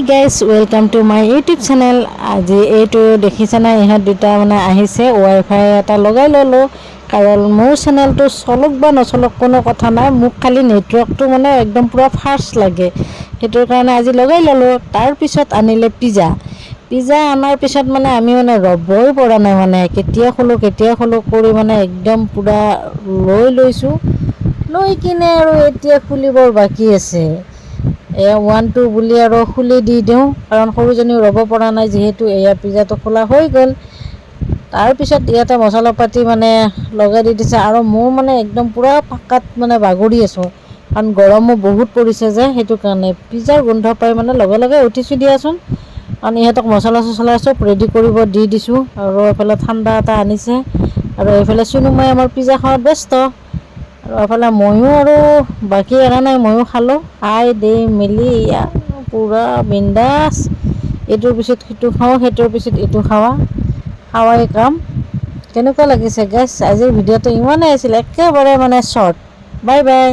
Guys welcome to my YouTube channel. আজি এইটো দেখিছেনে, ইহঁত দুটা মানে আহিছে, ৱাইফাই এটা লগাই ল'লোঁ। কাৰণ মোৰ চেনেলটো চলক বা নচলক কোনো কথা নাই, মোক খালি নেটৱৰ্কটো মানে একদম পূৰা ফাষ্ট লাগে, সেইটোৰ কাৰণে আজি লগাই ল'লোঁ। তাৰপিছত আনিলে পিজ্জা অনাৰ পিছত মানে আমি মানে ৰ'বই পৰা নাই, মানে কেতিয়া খোলোঁ কৰি মানে একদম পূৰা লৈছোঁ। লৈ কিনে আৰু এতিয়া খুলিবৰ বাকী আছে। এয়া 1 2 বুলি আৰু খুলি দি দিওঁ, কাৰণ সৰুজনীও ৰ'ব পৰা নাই, যিহেতু এয়া পিজ্জাটো খোলা হৈ গ'ল। তাৰপিছত ইয়াতে মছলা পাতি মানে লগাই দি দিছে, আৰু মোৰ মানে একদম পূৰা পাকাত মানে বাগৰি আছোঁ, কাৰণ গৰমো বহুত পৰিছে যে, সেইটো কাৰণে পিজ্জাৰ গোন্ধ পাই মানে লগে লগে উঠিছোঁ দিয়াচোন। কাৰণ ইহঁতক মছলা চছলা চব ৰেডি কৰিব দি দিছোঁ, আৰু এইফালে ঠাণ্ডা এটা আনিছে, আৰু এইফালে চুনুমাই আমাৰ পিজ্জা খোৱাত ব্যস্ত। আৰু এইফালে ময়ো আৰু বাকী এৰা নাই, ময়ো খালোঁ। খাই দি মেলি এয়া পূৰা বিন্দাছ, এইটোৰ পিছত সিটো খাওঁ, সেইটোৰ পিছত এইটো খাৱাই কাম। কেনেকুৱা লাগিছে গাইছ? আজিৰ ভিডিঅ'টো ইমানেই আছিল, একেবাৰে মানে শ্বৰ্ট। Bye bye.